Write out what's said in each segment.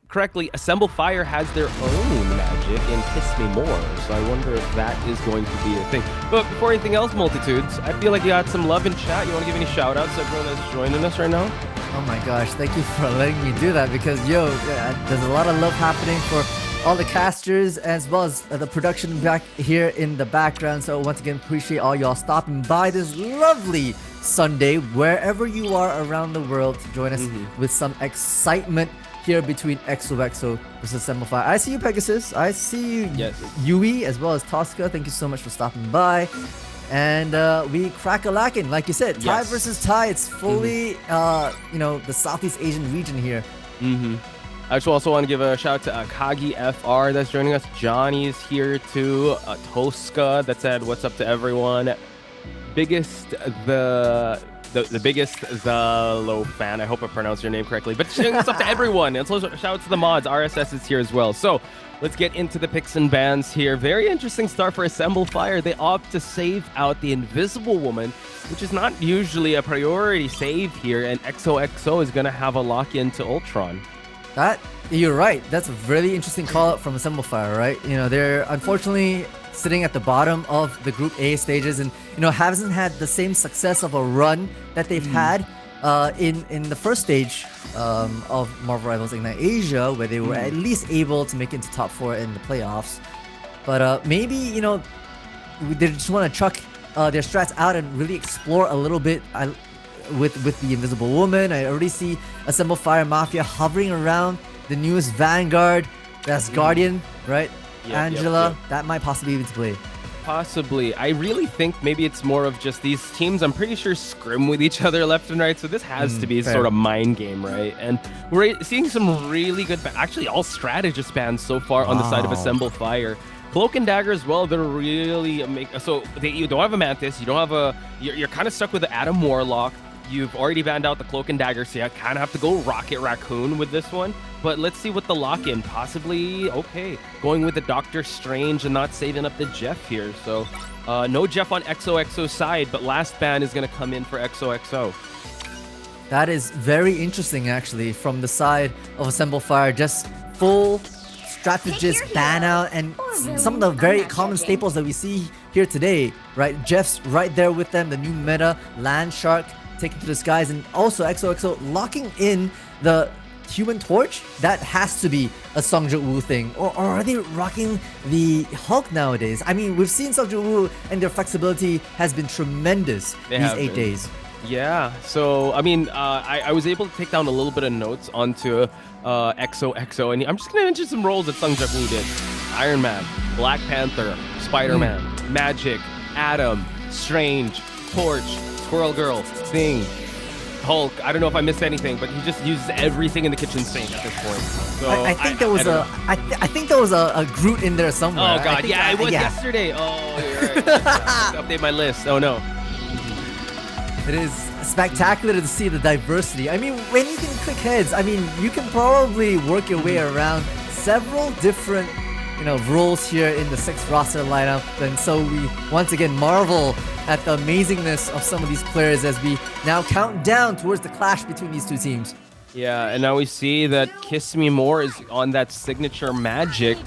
correctly, Assemble Fire has their own magic in Kiss Me More, so I wonder if that is going to be a thing. But before anything else, Multitudes, I feel like you got some love in chat. You want to give any shout-outs to everyone that's joining us right now? Oh my gosh, thank you for letting me do that because, there's a lot of love happening for all the casters as well as the production back here in the background. So once again, appreciate all y'all stopping by this lovely Sunday, wherever you are around the world, to join us with some excitement here between XOXO versus Assemble Fire. I see you, Pegasus. I see you, yes. Yui, as well as Tosca. Thank you so much for stopping by. And we crack-a-lackin', like you said, Thai versus Thai. It's fully, the Southeast Asian region here. I just also want to give a shout out to Kagi FR that's joining us. Johnny's here too. Tosca that said, "What's up to everyone?" Biggest the biggest Zalo fan. I hope I pronounced your name correctly. But it's up to everyone. And so shout out to the mods. RSS is here as well. So let's get into the picks and bans here. Very interesting start for Assemble Fire. They opt to save out the Invisible Woman, which is not usually a priority save here. And XOXO is going to have a lock-in to Ultron. You're right. That's a really interesting call out from Assemble Fire, right? They're unfortunately sitting at the bottom of the Group A stages and, hasn't had the same success of a run that they've had in the first stage of Marvel Rivals Ignite Asia, where they were at least able to make it into top 4 in the playoffs. But maybe, they just want to chuck their strats out and really explore a little bit with the Invisible Woman. I already see Assemble Fire Mafia hovering around the newest Vanguard, that's Guardian, right? Angela, that might possibly be to play. Possibly. I really think maybe it's more of just these teams, I'm pretty sure, scrim with each other left and right, so this has to be sort of mind game, right? And we're seeing some really good, actually all strategist bans so far on the side of Assemble Fire. Cloak and Dagger as well, they're really you don't have a Mantis, you don't have you're kind of stuck with the Adam Warlock. You've already banned out the Cloak and Dagger, so you kind of have to go Rocket Raccoon with this one. But let's see what the lock-in, possibly, going with the Doctor Strange and not saving up the Jeff here. So no Jeff on XOXO's side, but last ban is going to come in for XOXO. That is very interesting, actually, from the side of Assemble Fire. Just full strategist ban out and some of the very common staples that we see here today, right? Jeff's right there with them, the new meta, Land Shark, taken to the skies, and also XOXO locking in the Human Torch. That has to be a Song Joong-woo thing. Or are they rocking the Hulk nowadays? I mean, we've seen Song Joong-woo and their flexibility has been tremendous these 8 days. Yeah, so, I mean, I was able to take down a little bit of notes onto XOXO, and I'm just going to mention some roles that Song Joong-woo did. Iron Man, Black Panther, Spider-Man, Magic, Atom, Strange, Torch, Squirrel Girl, Thing, Hulk. I don't know if I missed anything, but he just uses everything in the kitchen sink at this point. So I think there was a Groot in there somewhere. Oh god, it was yesterday. Oh, you're right. Update my list. Oh no. It is spectacular to see the diversity. I mean, when you can click heads, I mean, you can probably work your way around several different roles here in the 6th roster lineup. And so we once again marvel at the amazingness of some of these players as we now count down towards the clash between these two teams. Yeah, and now we see that Kiss Me More is on that signature magic.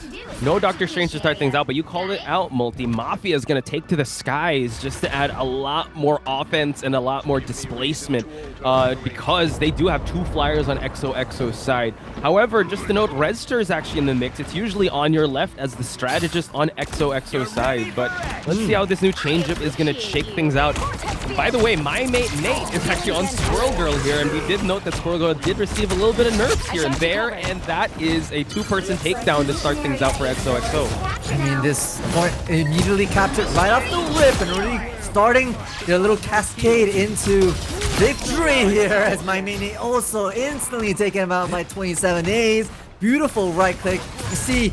No Doctor Strange to start things out, but you called it out, Multi. Mafia is going to take to the skies just to add a lot more offense and a lot more displacement because they do have 2 flyers on XOXO's side. However, just to note, Redster is actually in the mix. It's usually on your left as the strategist on XOXO's side, but let's see how this new changeup is going to shake things out. By the way, my mate Nate is actually on Squirrel Girl here, and we did note that Squirrel Girl did receive a little bit of nerfs here and there, and that is a 2-person takedown to start things out for XOXO. I mean, this point immediately captured right off the rip and really starting their little cascade into victory here as my main Nate also instantly taken him out by 27 days. Beautiful right click. You see,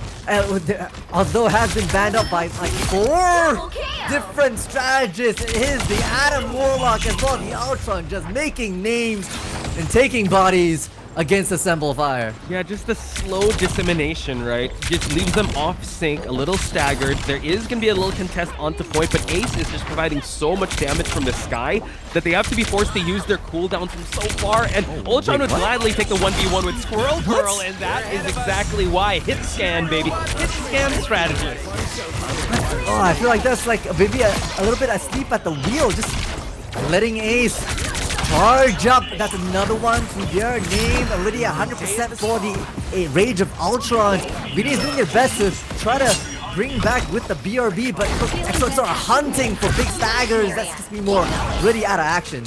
although it has been banned up by like 4 different strategists, it is the Adam Warlock as well, the Ultron, just making names and taking bodies against Assemble Fire. Yeah, just the slow dissemination, right? Just leaves them off sync, a little staggered. There is going to be a little contest onto point, but Ace is just providing so much damage from the sky that they have to be forced to use their cooldown from so far. And Ultron would gladly take the 1v1 with Squirrel Girl, and that is exactly why. Hit scan, baby. Hit scan strategist. Oh, I feel like that's like maybe a little bit asleep at the wheel, just letting Ace charge up. That's another one to their name. Already 100% for the Rage of Ultron. Vinny is doing their best to try to bring back with the BRB, but XOXO are hunting for big staggers. That's just me more really out of action.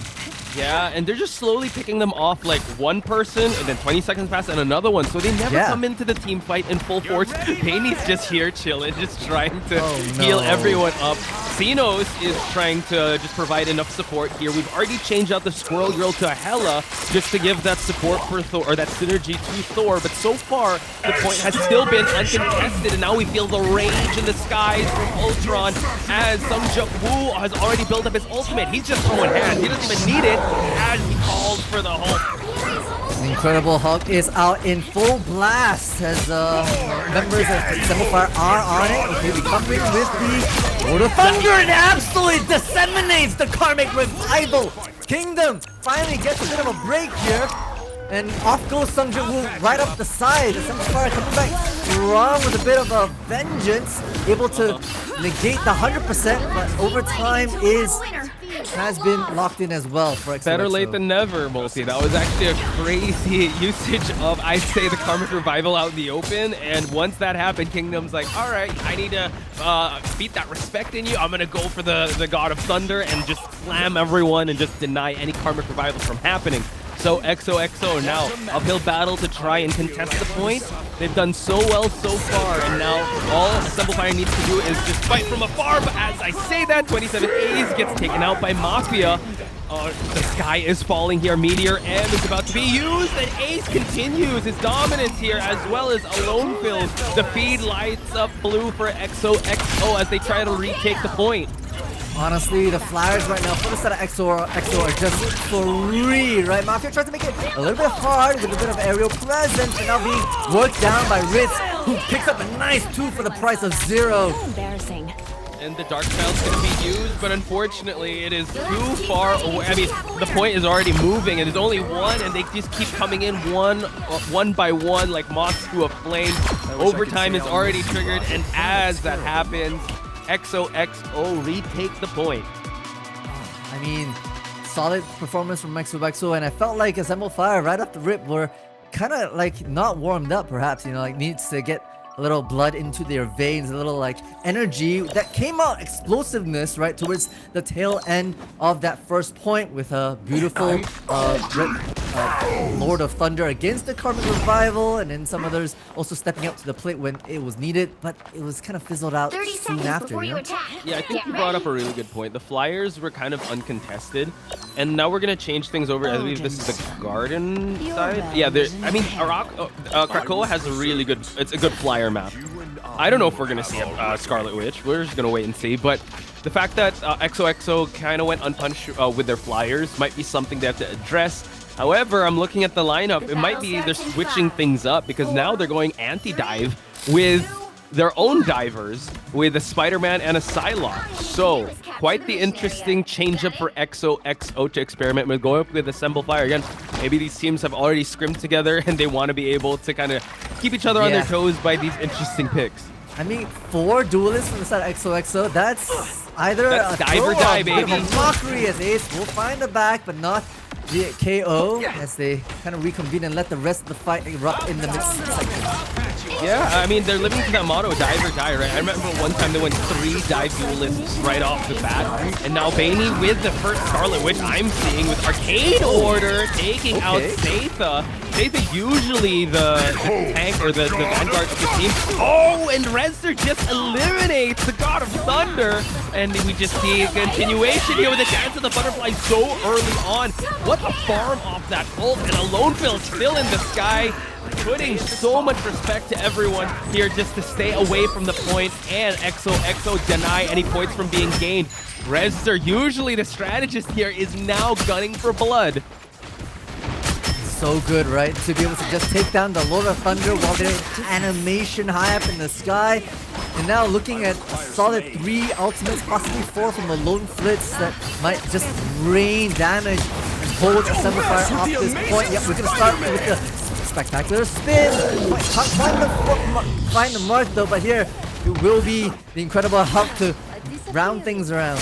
Yeah, and they're just slowly picking them off, like one person, and then 20 seconds pass, and another one. So they never come into the team fight in full force. Bainey's just here chilling, just trying to heal everyone up. Xenos is trying to just provide enough support here. We've already changed out the Squirrel Girl to Hela just to give that support for Thor, or that synergy to Thor. But so far, the point has still been uncontested, and now we feel the rage in the skies from Ultron as Sung Woo has already built up his ultimate. He's just throwing hands. He doesn't even need it as he calls for the Hulk. The Incredible Hulk is out in full blast as members of Assemble Fire are on it. Okay, recovering with the Lord of Thunder and absolutely disseminates the Karmic Revival. Kingdom finally gets a bit of a break here. And off goes Sung Woo right up the side. Assemble Fire coming back strong with a bit of a vengeance. Able to negate the 100%, but overtime has been locked in as well for XOXO. Better late than never, Multi. That was actually a crazy usage of, I say, the Karmic Revival out in the open. And once that happened, Kingdom's like, all right, I need to beat that respect in you. I'm going to go for the God of Thunder and just slam everyone and just deny any Karmic Revival from happening. So XOXO now uphill battle to try and contest the point. They've done so well so far, and now all Assemble Fire needs to do is just fight from afar. But as I say that, 27 A's gets taken out by Mafia. The sky is falling here. Meteor M is about to be used, and Ace continues his dominance here, as well as Alone Fills. The feed lights up blue for XOXO as they try to retake the point. Honestly, the flyers right now for the set of XO are just free, right? Mafia tries to make it a little bit hard with a bit of aerial presence, and now being worked down by Ritz, who picks up a nice 2 for the price of 0. Embarrassing. And the Dark Child's going to be used, but unfortunately it is too far away. I mean, the point is already moving, and there's only one, and they just keep coming in one by one, like moths to a flame. Overtime is already triggered, and as that happens, XOXO retake the point. I mean, solid performance from XOXO, and I felt like Assemble Fire right off the rip were kind of like not warmed up, perhaps, you know, like needs to get a little blood into their veins, a little like energy that came out, explosiveness right towards the tail end of that first point with a beautiful Lord of Thunder against the Karmic Revival, and then some others also stepping up to the plate when it was needed, but it was kind of fizzled out 30 soon seconds after. before You you know? attack. Yeah, I think Get you brought up ready. a really good point. The Flyers were kind of uncontested, and now we're going to change things over. I believe this is the Garden side. Yeah, I mean, Krakoa has a really good, it's a good flyer map. I don't know if we're going to see a Scarlet Witch. We're just going to wait and see, but the fact that XOXO kind of went unpunished with their flyers might be something they have to address. However, I'm looking at the lineup. It might be they're switching things up because now they're going anti-dive with their own divers with a Spider-Man and a Psylocke. So, quite the interesting change-up for XOXO to experiment with, going up with Assemble Fire. Again, maybe these teams have already scrimmed together and they want to be able to kind of keep each other on their toes by these interesting picks. I mean, 4 duelists from the side of XOXO, that's either That's a dive or throw die, a bit of baby. a mockery as Ace will find the back, but not the KO as they kind of reconvene and let the rest of the fight erupt in the mid-section. Yeah, I mean, they're living to that motto, dive or die, right? I remember one time they went 3 dive duelists right off the bat, and now Bainey with the first Scarlet Witch I'm seeing with Arcade Order taking out Satha. Satha usually the tank or the vanguard of the team. Oh, and Rezzer just eliminates the God of Thunder, and we just see a continuation here with the Dance of the Butterfly so early on. What a farm off that ult, and Alone Fill still in the sky, putting so much respect to everyone here just to stay away from the point, and XOXO deny any points from being gained. Rezzer, usually the strategist here, is now gunning for blood. so good, right? To be able to just take down the Lord of Thunder while they're in animation high up in the sky. And now looking at a solid 3 ultimates, possibly 4 from a lone Flitz that might just rain damage and hold Assemble Fire off this point. Yep, we're gonna start with the spectacular spin. Find the mark though, but here it will be the incredible Hulk to round things around.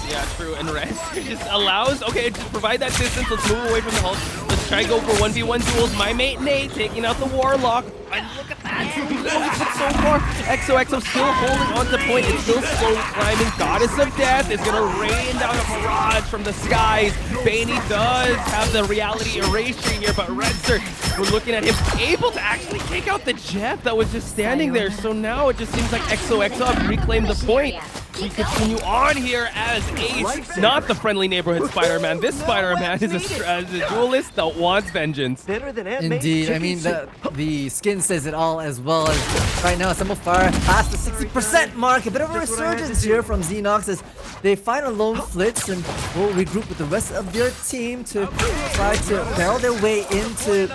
Yeah, true. And Red just allows, okay, just provide that distance. Let's move away from the Hulk. Let's try to go for 1v1 duels. My mate Nate taking out the Warlock. And look at that. So far, XOXO still holding on to point. It's still slowly climbing. Goddess of Death is going to rain down a barrage from the skies. Bainey does have the reality erasure here, but Redster, we're looking at him able to actually take out the Jeff that was just standing there. So now it just seems like XOXO have reclaimed the point. We continue on here as Ace, not the friendly neighborhood Spider-Man. This Spider-Man is a duelist that wants vengeance. Indeed, I mean the skin says it all, as well as right now Assemble Fire past the 60% mark. A bit of a resurgence here from Xenox as they find a lone Flitz and will regroup with the rest of their team to try to barrel their way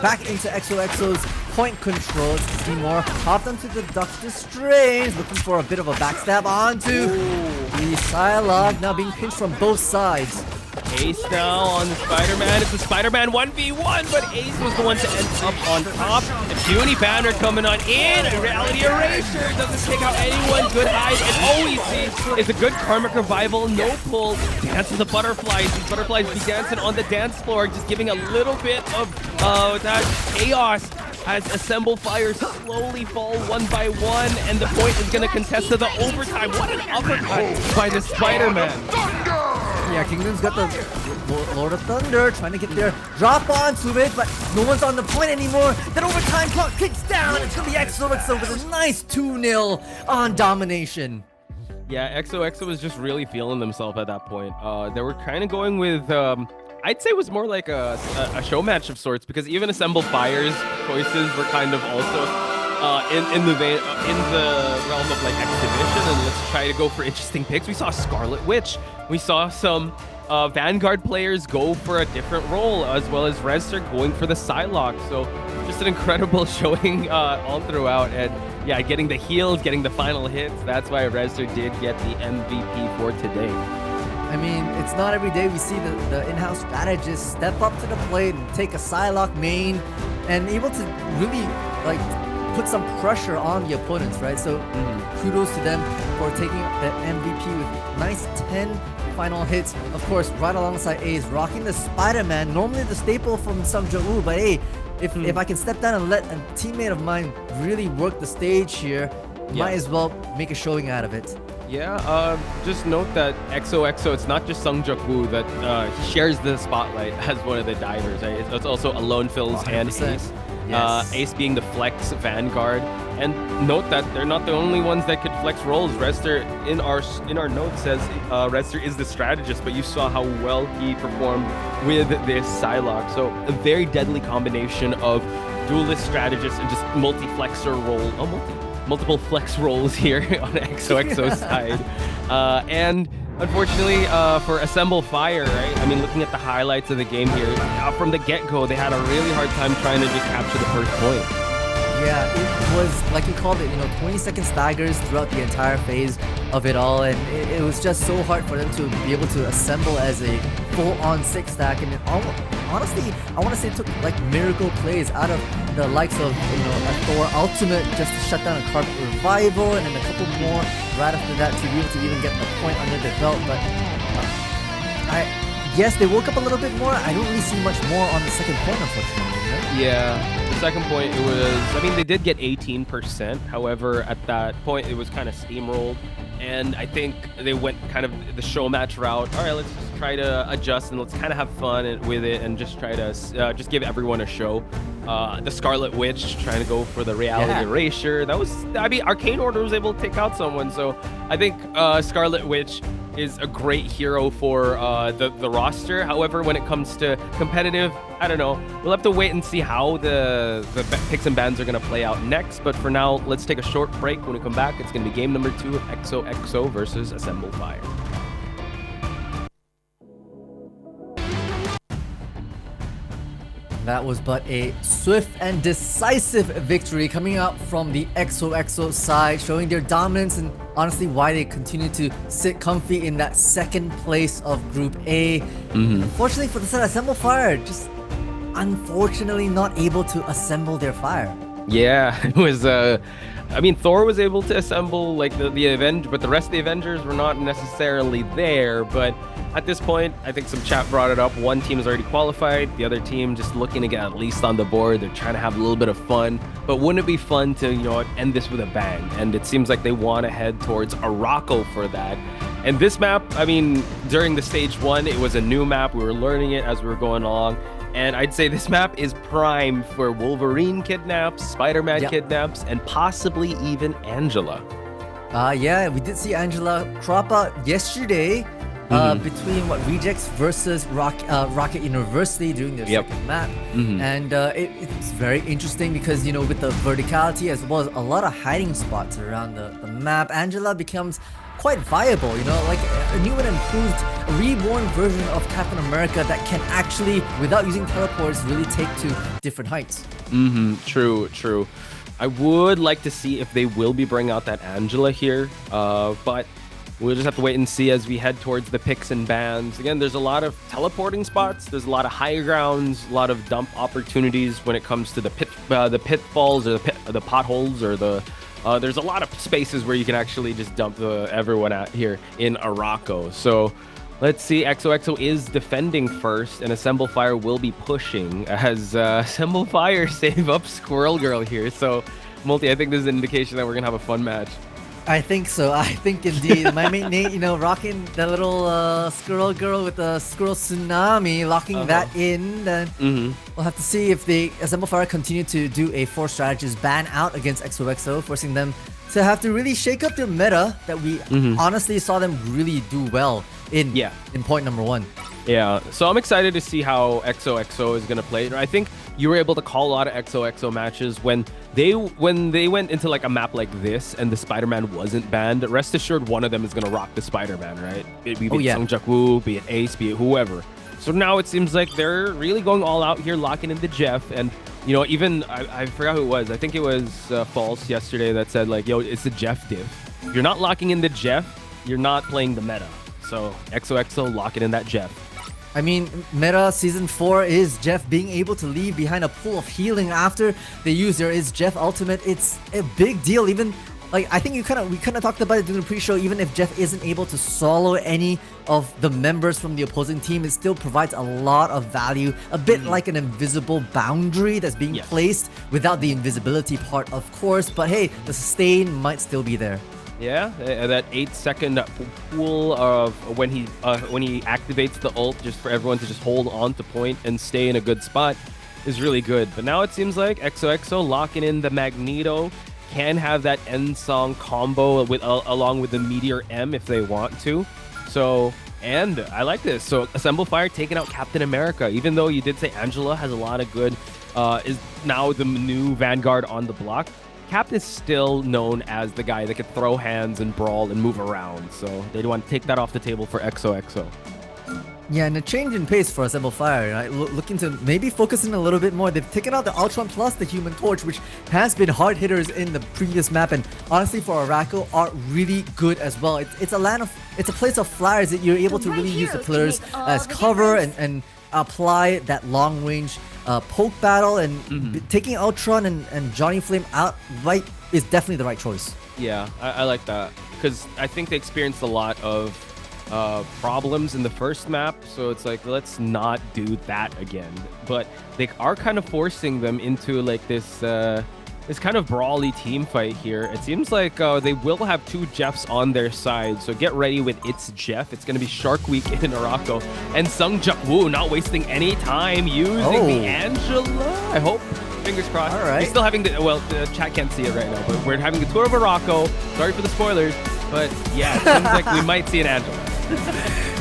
back into XOXO's point control. Seymour hopped onto the Doctor Strange, looking for a bit of a backstab onto the Psylocke, now being pinched from both sides. Ace now on the Spider-Man. It's the Spider-Man 1v1, but Ace was the one to end up on top. The Puny Banner coming on in. A reality erasure doesn't take out anyone. Good hide. And all we see is a good karmic revival. No pull. Dance with the butterflies. These butterflies be dancing on the dance floor, just giving a little bit of that chaos as Assemble Fire slowly fall one by one, and the point is going to contest to the overtime. What an uppercut by the Spider-Man. Yeah, Kingdom's got the Lord of Thunder trying to get their drop onto it, but no one's on the point anymore. That overtime clock kicks down, and it's going to be XOXO with a nice 2-0 on domination. Yeah, XOXO was just really feeling themselves at that point. They were kind of going with... I'd say it was more like a show match of sorts, because even Assemble Fire's choices were kind of also in the realm of like exhibition, and let's try to go for interesting picks. We saw Scarlet Witch. We saw some Vanguard players go for a different role, as well as Redster going for the Psylocke. So just an incredible showing all throughout, and yeah, getting the heals, getting the final hits. That's why Redster did get the MVP for today. I mean, it's not every day we see the in-house strategists step up to the plate and take a Psylocke main and able to really like put some pressure on the opponents, right? So kudos to them for taking the MVP with nice 10 final hits. Of course, right alongside Ace, rocking the Spider-Man, normally the staple from Sung Jo-woo, but hey, if I can step down and let a teammate of mine really work the stage here, might as well make a showing out of it. Yeah, just note that XOXO, it's not just Sung Woo that he shares the spotlight as one of the divers. Right? It's also Alone Fills and Ace. Yes. Ace being the flex Vanguard. And note that they're not the only ones that could flex roles. Redster, in our notes, says Redster is the strategist, but you saw how well he performed with this Psylocke. So a very deadly combination of duelist strategist and just multi-flexer role. Multiple flex rolls here on XOXO's side. And unfortunately for Assemble Fire, right? I mean, looking at the highlights of the game here, from the get-go, they had a really hard time trying to just capture the first point. Yeah, it was, like you called it, 20-second staggers throughout the entire phase of it all, and it was just so hard for them to be able to assemble as a full-on 6-stack, and honestly, I want to say it took like miracle plays out of the likes of a Thor Ultimate just to shut down a Carpet Revival, and then a couple more right after that to be able to even get the point under their belt. But yes, they woke up a little bit more. I don't really see much more on the second point, unfortunately. Right? Yeah. Second point, it was, I mean, they did get 18%. However, at that point, it was kind of steamrolled. And I think they went kind of the show match route. All right, let's just try to adjust and let's kind of have fun with it and just try to just give everyone a show. The Scarlet Witch trying to go for the reality erasure. That was, I mean, Arcane Order was able to take out someone. So I think Scarlet Witch is a great hero for the roster. However, when it comes to competitive, I don't know. We'll have to wait and see how the picks and bans are going to play out next. But for now, let's take a short break. When we come back, it's going to be game number 2 of XOXO versus Assemble Fire. That was but a swift and decisive victory coming out from the XOXO side, showing their dominance and honestly why they continue to sit comfy in that second place of Group A. Unfortunately for the side, Assemble Fire just unfortunately not able to assemble their fire. Yeah, it was. I mean, Thor was able to assemble like the Avenger, but the rest of the Avengers were not necessarily there. But at this point, I think some chat brought it up. One team is already qualified. The other team just looking to get at least on the board. They're trying to have a little bit of fun. But wouldn't it be fun to, end this with a bang? And it seems like they want to head towards Araco for that. And this map, I mean, during the stage 1, it was a new map. We were learning it as we were going along. And I'd say this map is prime for Wolverine kidnaps, Spider-Man kidnaps, and possibly even Angela. Yeah, we did see Angela crop out yesterday between Rejects versus Rocket University during their second map. And it's very interesting because, with the verticality as well as a lot of hiding spots around the map, Angela becomes quite viable, like a new and improved, reborn version of Captain America that can actually, without using teleports, really take to different heights. True. I would like to see if they will be bringing out that Angela here, but we'll just have to wait and see as we head towards the picks and bans. Again, there's a lot of teleporting spots, there's a lot of high grounds, a lot of dump opportunities when it comes to the pitfalls or the potholes or the there's a lot of spaces where you can actually just dump everyone out here in Araco. So let's see. XOXO is defending first, and Assemble Fire will be pushing as Assemble Fire save up Squirrel Girl here. So, Multi, I think this is an indication that we're going to have a fun match. I think so. I think indeed. My mate Nate, rocking the little Squirrel Girl with the Squirrel Tsunami, locking that in. Then we'll have to see if the Assemble Fire continue to do a 4 strategist ban out against XOXO, forcing them to have to really shake up their meta that we honestly saw them really do well in point number 1. Yeah, so I'm excited to see how XOXO is going to play. I think you were able to call a lot of XOXO matches when they went into like a map like this and the Spider-Man wasn't banned. Rest assured, one of them is going to rock the Spider-Man, right? Be it Sung Jak Woo, be it Ace, be it whoever. So now it seems like they're really going all out here, locking in the Jeff. And, even I forgot who it was. I think it was False yesterday that said like, yo, it's the Jeff div. If you're not locking in the Jeff, you're not playing the meta. So XOXO locking in that Jeff. I mean, meta season 4 is Jeff being able to leave behind a pool of healing after they use their Is Jeff ultimate. It's a big deal. Even like I think we kind of talked about it during the pre-show. Even if Jeff isn't able to solo any of the members from the opposing team, it still provides a lot of value. A bit like an invisible boundary that's being placed without the invisibility part, of course. But hey, the sustain might still be there. Yeah, that 8-second pool of when he activates the ult, just for everyone to just hold on to point and stay in a good spot, is really good. But now it seems like XOXO locking in the Magneto, can have that end song combo with along with the Meteor M if they want to. So, and I like this. So Assemble Fire taking out Captain America, even though you did say Angela has a lot of good, is now the new Vanguard on the block. Cap is still known as the guy that could throw hands and brawl and move around, so they want to take that off the table for XOXO. Yeah, and a change in pace for Assemble Fire, right? Looking to maybe focus in a little bit more. They've taken out the Ultron plus the Human Torch, which has been hard hitters in the previous map, and honestly for Araco are really good as well. It's a place of flyers that you're able to really use the pillars as cover and apply that long range poke battle, and taking Ultron and Johnny Flame out right is definitely the right choice. Yeah, I like that because I think they experienced a lot of problems in the first map, so it's like, let's not do that again. But they are kind of forcing them into like this kind of brawly team fight here. It seems like they will have 2 Jeffs on their side, so get ready with It's Jeff. It's going to be Shark Week in Araco, and Sung Jak Woo not wasting any time using the Angela. I hope. Fingers crossed. All right. We're still having the chat can't see it right now, but we're having a tour of Araco. Sorry for the spoilers, but yeah, it seems like we might see an Angela.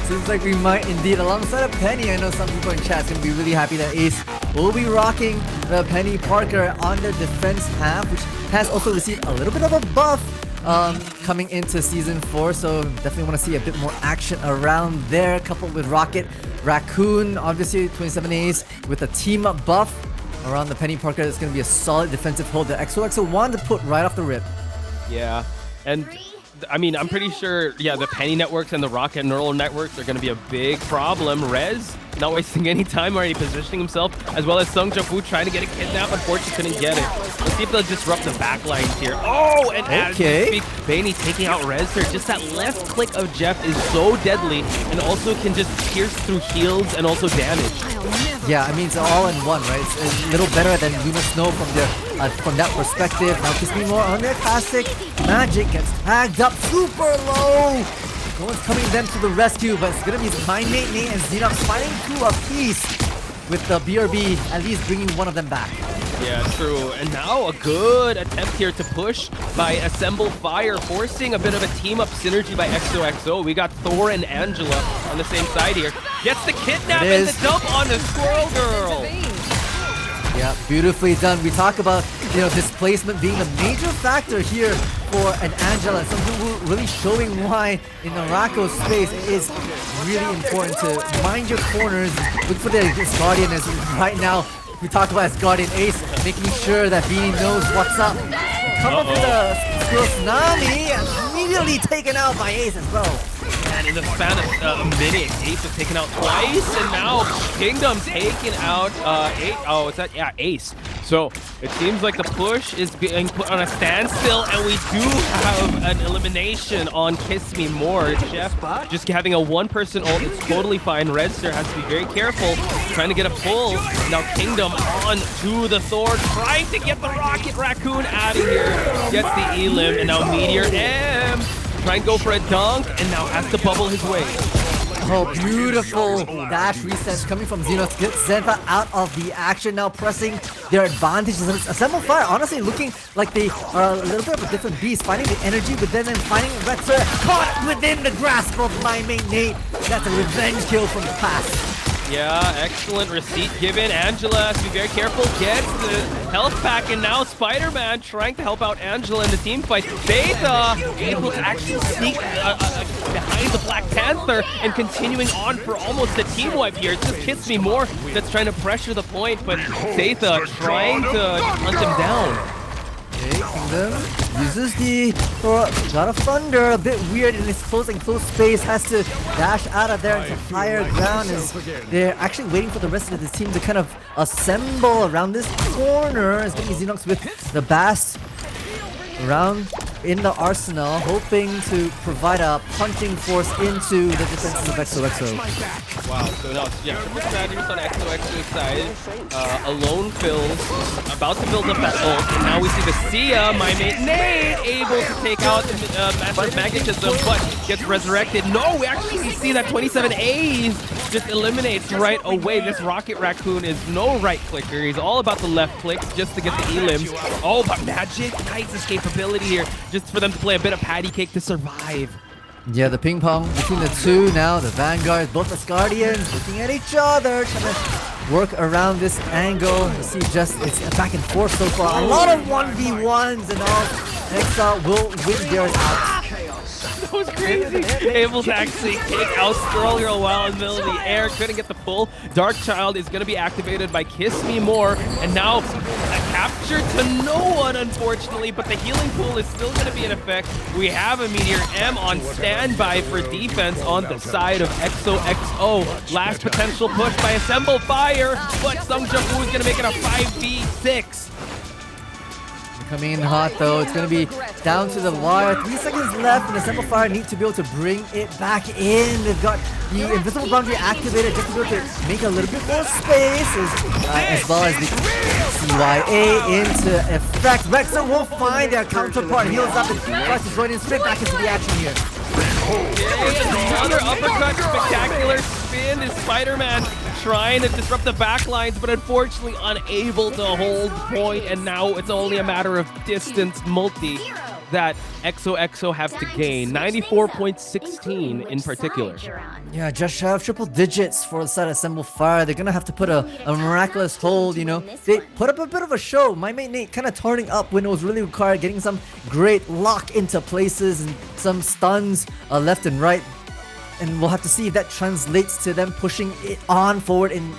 Seems like we might indeed. Alongside of Penny, I know some people in chat's gonna be really happy that Ace will be rocking the Penny Parker on the defense half, which has also received a little bit of a buff coming into Season 4, so definitely want to see a bit more action around there, coupled with Rocket Raccoon, obviously 27As with a team-up buff around the Penny Parker. It's going to be a solid defensive hold that XOXO01 to put right off the rip. Yeah, and I mean, I'm pretty sure, yeah, the Penny networks and the Rocket neural networks are going to be a big problem. Rez not wasting any time, already positioning himself, as well as Sung Jung-woo trying to get a kidnap. Unfortunately, couldn't get it. Let's see if they'll disrupt the backlines here. Oh, and as we speak, Bainey taking out Rez there. Just that left click of Jeff is so deadly, and also can just pierce through shields and also damage. Yeah, I mean, it's all in one, right? It's a little better than Luna Snow from that perspective. Now Kiss Me More on their classic. Magic gets tagged up super low. No one's coming them to the rescue, but it's gonna be my Nate and Xenox fighting two apiece with the BRB at least bringing one of them back. Yeah, true. And now a good attempt here to push by Assemble Fire, forcing a bit of a team-up synergy by XOXO. We got Thor and Angela on the same side here. Gets the kidnap and the dump on the Squirrel Girl. Yeah, beautifully done. We talk about, you know, displacement being a major factor here for an Angela. Something really showing why in Narako's space it is really important to mind your corners. Look for the Guardian as right now. We talk about his Guardian Ace, making sure that Beanie knows what's up. Come up with a Squirrel Tsunami, immediately taken out by Ace as well. And in the span of a minute, Ace was taken out twice, and now Kingdom taking out Ace. So it seems like the push is being put on a standstill, and we do have an elimination on Kiss Me More. Jeff just having a one-person ult, it's totally fine. Redster has to be very careful, trying to get a pull. Now Kingdom on to the Thor, trying to get the Rocket Raccoon out of here. Gets the Elim, and now Meteor M trying to go for a dunk, and now has to bubble his way. Oh, beautiful dash resets coming from Xenos. Gets Zenta out of the action, now pressing their advantage. Assemble Fire, honestly looking like they are a little bit of a different beast, finding the energy within them, finding Retzer caught within the grasp of my main Nate. That's a revenge kill from the past. Yeah, excellent receipt given. Angela has to be very careful, gets the health pack, and now Spider-Man trying to help out Angela in the team fight. Beta able to actually sneak behind the Black Panther and continuing on for almost a team wipe here. It's just Kiss Me More that's trying to pressure the point, but Beta trying to hunt him down. Okay, Kingdom uses the God of Thunder, a bit weird in this close space, has to dash out of there into higher ground as they're actually waiting for the rest of the team to kind of assemble around this corner. It's going to be Xenox with the Bast around in the arsenal, hoping to provide a punching force into the defenses of XOXO. Wow, so now, yeah, triple strategies on XOXO's side. Alone fills, about to build up that ult, and now we see the Sia, my mate Nate, able to take out the Massive Magnetism, but gets resurrected. No, we actually see that 27As just eliminates right away. This Rocket Raccoon is no right clicker. He's all about the left clicks just to get the elims. Oh, but Magic, nice escapability here, just for them to play a bit of patty cake to survive. Yeah, the ping pong between the two now, the Vanguard, both the Guardians looking at each other, trying to work around this angle. You see just, it's a back and forth so far. A lot of 1v1s and all. Exa will win theirs out. That was crazy. Able to actually take out Squirrel Girl while in the middle of the air. Couldn't get the pull. Dark Child is going to be activated by Kiss Me More. And now a capture to no one, unfortunately. But the healing pool is still going to be in effect. We have a Meteor M on standby for defense on the side of XOXO. Last potential push by Assemble Fire. But Sung Jung-woo is going to make it a 5v6. Coming in hot though, it's going to be down to the wire. 3 seconds left, and Assemble Fire need to be able to bring it back in. They've got the Invisible Boundary activated just to be able to make a little bit more space, as well as the CYA into effect. Rexer will find their counterpart, heals up, and tries to join in straight back into the action here. Another uppercut, spectacular spin is Spider-Man trying to disrupt the backlines, but unfortunately unable to hold point, and now it's only a matter of distance multi. that XOXO have to gain, 94.16 in particular. Yeah, just shy of triple digits for the side of Assemble Fire. They're gonna have to put a miraculous hold, you know. They put up a bit of a show. My mate Nate kind of turning up when it was really required, getting some great lock into places and some stuns left and right. And we'll have to see if that translates to them pushing it on forward in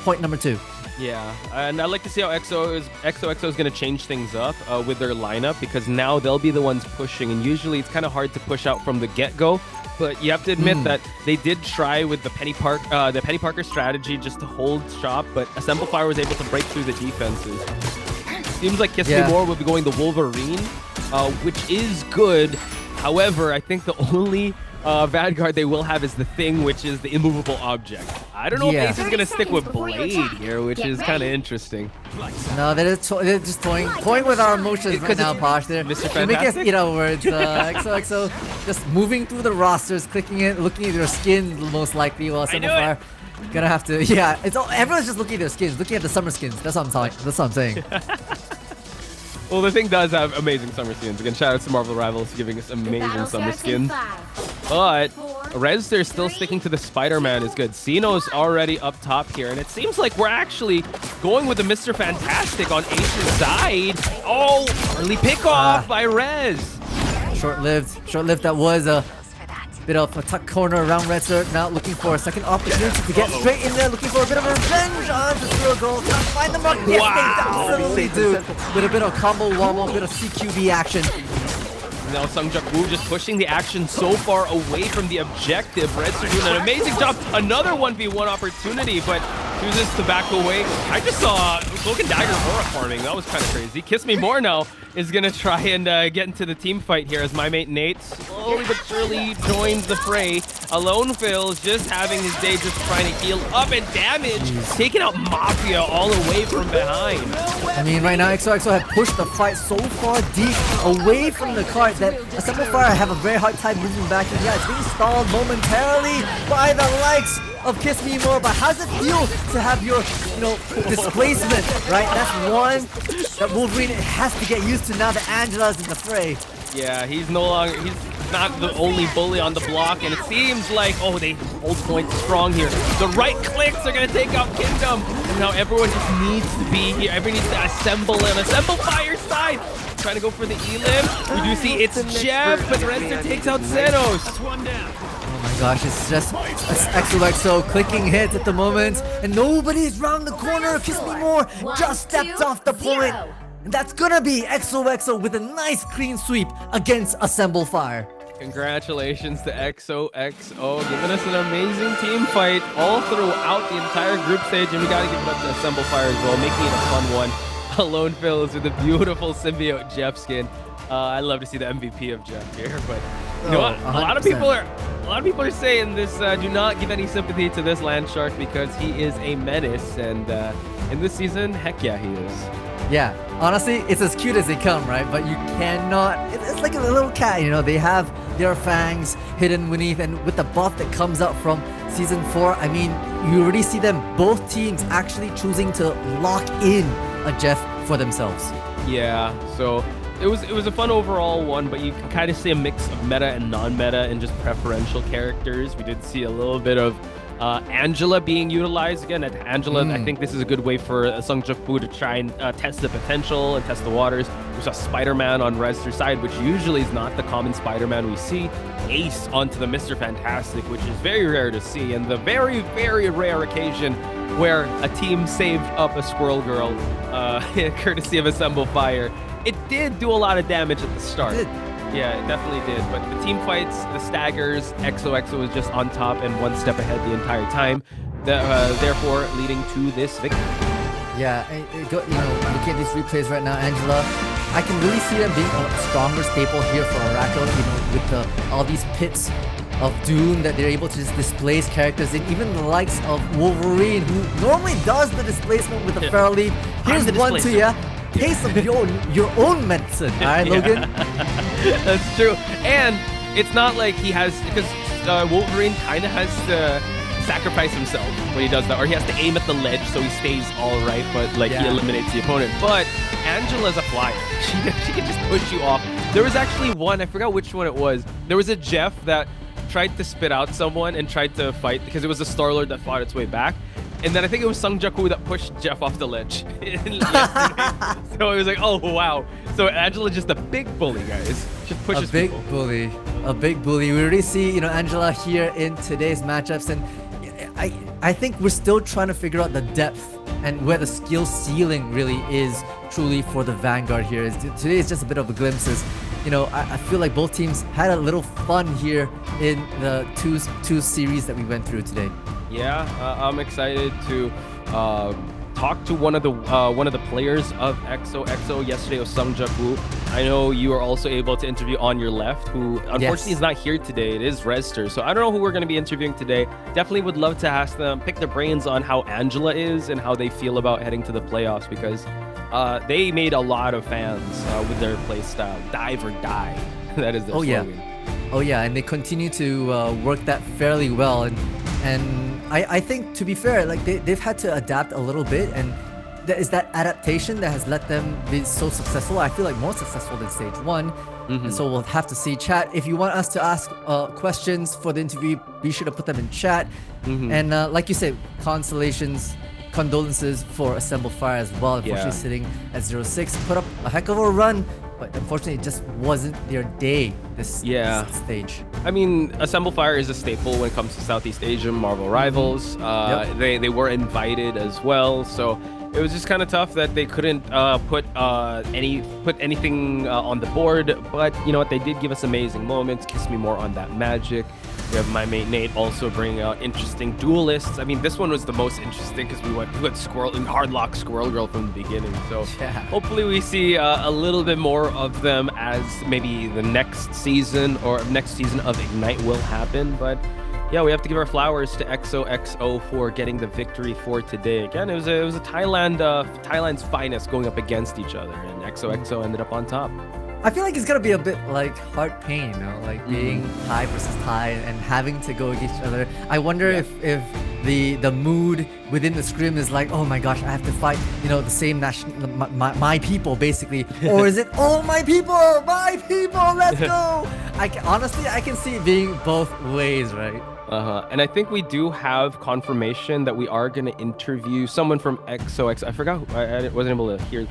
point number 2. Yeah, and I'd like to see how XOXO is going to change things up with their lineup, because now they'll be the ones pushing, and usually it's kind of hard to push out from the get-go. But you have to admit that they did try with the Penny Parker strategy just to hold shop, but Assemble Fire was able to break through the defenses. Seems like Kiss Me More will be going the Wolverine, which is good. However, I think the only Vanguard they will have is the Thing, which is the immovable object. I don't know if Ace is going to stick with Blade here, which is kind of interesting. No, they're just toying with our emotions right now, Posh. They're making us eat our words. XOXO just moving through the rosters, clicking it, looking at their skins most likely, while Assemble Fire gonna have to. Yeah, everyone's just looking at their skins, looking at the summer skins. That's what I'm saying. Well, the Thing does have amazing summer skins. Again, shout out to Marvel Rivals giving us amazing summer skins. But Rezster is still sticking to the Spider-Man is good. Xeno's already up top here, and it seems like we're actually going with the Mr. Fantastic on Ace's side. Oh, early pick-off by Rez. Short-lived. That was a bit of a tuck corner around Rezster. Now looking for a second opportunity to get straight in there, looking for a bit of revenge on the throw goal. Can find the mark. Yes, they absolutely do. With a bit of combo wobble, a bit of CQB action. Now Sungjak just pushing the action so far away from the objective. Redster doing an amazing job. Another 1v1 opportunity, but chooses to back away. I just saw Cloak and Dagger Aura farming. That was kind of crazy. Kiss Me More now is going to try and get into the team fight here as my mate Nate slowly but surely joins the fray. Alone Phil's just having his day, just trying to heal up and damage. Taking out Mafia all the way from behind. I mean, right now XOXO have pushed the fight so far deep away from the cart that Assemble Fire have a very hard time moving back. And yeah, it's being stalled momentarily by the likes of Kiss Me More. But how does it feel to have your, displacement, right? That's one that Wolverine has to get used to now that Angela's in the fray. Yeah, he's not the only bully on the block, and it seems like, they hold point strong here. The right clicks are going to take out Kingdom, and now everyone just needs to be here. Everyone needs to assemble Fire side. Trying to go for the Elim. We do see it's Jeff, but Redster takes out Xenos. Oh my gosh, it's just XOXO clicking hits at the moment, and nobody's round the corner. Kiss Me More just stepped off the point. And that's gonna be XOXO with a nice clean sweep against Assemble Fire. Congratulations to XOXO, giving us an amazing team fight all throughout the entire group stage, and we gotta give it up to Assemble Fire as well, making it a fun one. Alone Phil is with a beautiful symbiote Jeff skin. I love to see the MVP of Jeff here, but you know what? A lot of people are saying this. Do not give any sympathy to this land shark because he is a menace, and in this season, heck yeah, he is. Yeah, honestly, it's as cute as they come, right? But you cannot. It's like a little cat, they have their fangs hidden beneath, and with the buff that comes out from Season 4, I mean, you already see them, both teams actually choosing to lock in a Jeff for themselves. Yeah, so it was a fun overall one, but you can kind of see a mix of meta and non-meta and just preferential characters. We did see a little bit of Angela being utilized again. Angela, I think this is a good way for Sungjak to try and test the potential and test the waters. We saw Spider-Man on Rezster's side, which usually is not the common Spider-Man we see. Ace onto the Mr. Fantastic, which is very rare to see, and the very, very rare occasion where a team saved up a Squirrel Girl, courtesy of Assemble Fire. It did do a lot of damage at the start. It did. Yeah, it definitely did. But the team fights, the staggers, XOXO was just on top and one step ahead the entire time, therefore leading to this victory. Yeah, looking at these replays right now, Angela, I can really see them being a stronger staple here for Oracle, with all these pits of doom that they're able to just displace characters in, even the likes of Wolverine, who normally does the displacement with the Feral Leaf. Here's one to you. Taste of your own medicine, all right, Logan? That's true. And it's not like he has, because Wolverine kind of has to sacrifice himself when he does that, or he has to aim at the ledge so he stays all right, but like he Yeah. eliminates the opponent. But Angela's a flyer. She can just push you off. There was actually one, I forgot which one it was. There was a Jeff that tried to spit out someone and tried to fight because it was a Star-Lord that fought its way back. And then I think it was Sung Jaku that pushed Jeff off the ledge. So it was like, oh, wow. So Angela's just a big bully, guys. Just pushes A big people. bully. A big bully. We already see, Angela here in today's matchups, and I think we're still trying to figure out the depth and where the skill ceiling really is truly for the Vanguard here. Today is just a bit of a glimpses. I feel like both teams had a little fun here in the two series that we went through today. Yeah, I'm excited to talk to one of the players of XOXO yesterday, of Sung Jaku. I know you are also able to interview on your left, who unfortunately is not here today. It is Rester, so I don't know who we're going to be interviewing today. Definitely would love to ask them, pick their brains on how Angela is and how they feel about heading to the playoffs, because they made a lot of fans with their play style. Dive or die. That is their slogan. Oh yeah, and they continue to work that fairly well, and I think, to be fair, like they've had to adapt a little bit, and is that adaptation that has let them be so successful. I feel like more successful than stage one. And so we'll have to see. Chat, if you want us to ask questions for the interview, be sure to put them in chat. And like you said, condolences for Assemble Fire as well. Unfortunately, sitting at 0-6, put up a heck of a run, but unfortunately, it just wasn't their day this stage. I mean, Assemble Fire is a staple when it comes to Southeast Asian Marvel Rivals. They were invited as well, so it was just kind of tough that they couldn't put anything on the board. But you know what? They did give us amazing moments. Kiss Me More on that magic. We have my mate Nate also bringing out interesting duelists. I mean, this one was the most interesting because we went Squirrel and Hardlock Squirrel Girl from the beginning. So hopefully we see a little bit more of them as maybe the next season or next season of Ignite will happen. But yeah, we have to give our flowers to XOXO for getting the victory for today. Again, it was a Thailand's finest going up against each other, and XOXO ended up on top. I feel like it's gonna be a bit like heart pain, like being Thai versus Thai and having to go against each other. I wonder if the mood within the scrim is like, oh my gosh, I have to fight, the same my people basically, or is it, oh my people, let's go. Honestly, I can see it being both ways, right? And I think we do have confirmation that we are going to interview someone from XOXO. I forgot I wasn't able to hear.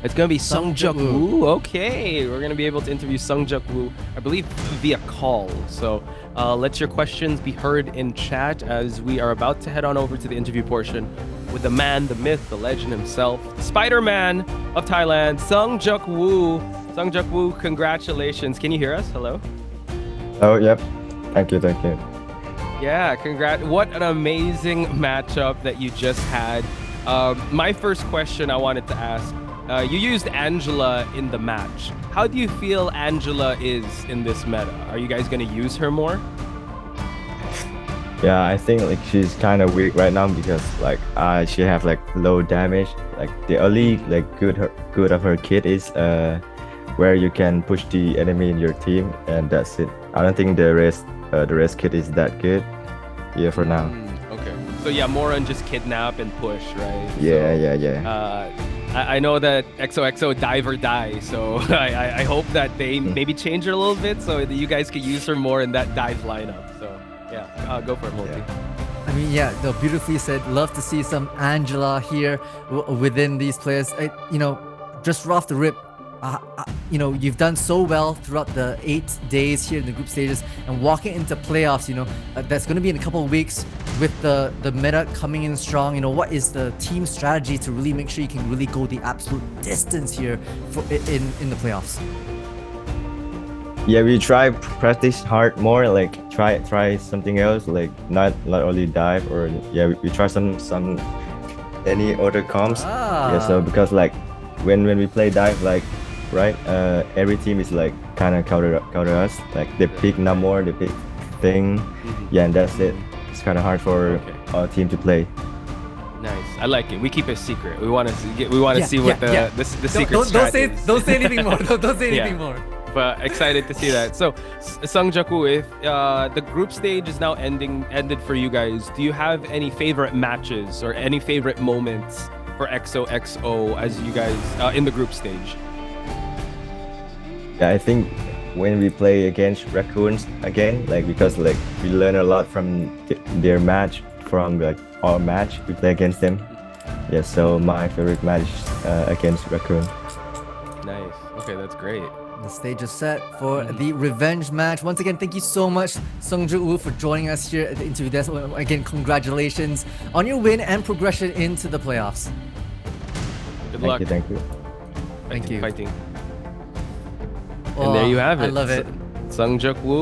It's going to be Sung Jaku. Okay, we're going to be able to interview Sung Jaku, I believe, via call. So let your questions be heard in chat as we are about to head on over to the interview portion with the man, the myth, the legend himself, Spider-Man of Thailand, Sung Jaku. Sung Jaku, congratulations. Can you hear us? Hello? Oh, yep. Thank you. Yeah, congrats. What an amazing matchup that you just had. My first question I wanted to ask, you used Angela in the match. How do you feel Angela is in this meta? Are you guys going to use her more? Yeah, I think like she's kind of weak right now because she have low damage. Like the only good of her kit is where you can push the enemy in your team, and that's it. I don't think the rest kit is that good. Yeah, for now. Okay. So yeah, more on just kidnap and push, right? Yeah. I know that XOXO dive or die, so I hope that they maybe change her a little bit so that you guys can use her more in that dive lineup. So yeah, go for it, Multi. I mean, though beautifully said. Love to see some Angela here within these players. Just off the rip, you've done so well throughout the 8 days here in the group stages, and walking into playoffs, that's going to be in a couple of weeks with the meta coming in strong. What is the team strategy to really make sure you can really go the absolute distance here in the playoffs? Yeah, we try practice hard more, try something else, not only dive, or we try some any other comps. Yeah, so because when we play dive, right, every team is kind of counter us. They pick Namor, they pick Thing, and that's it. It's kind of hard for our team to play. Nice, I like it. We keep it secret. We want to see what the secret strat is. Don't say anything more. Don't say anything more. but excited to see that. So, Sungjaku, if the group stage is now ended for you guys, do you have any favorite matches or any favorite moments for XOXO as you guys in the group stage? Yeah, I think when we play against Raccoons again, like because like we learn a lot from their match, from like our match we play against them. Yeah, so my favorite match against Raccoon. Nice. Okay, that's great. The stage is set for the revenge match. Once again, thank you so much, Sungju for joining us here at the interview desk. Again, congratulations on your win and progression into the playoffs. Good luck. Thank you. Thank you. Fighting. Oh, And there you have it. I love it. Sungjaku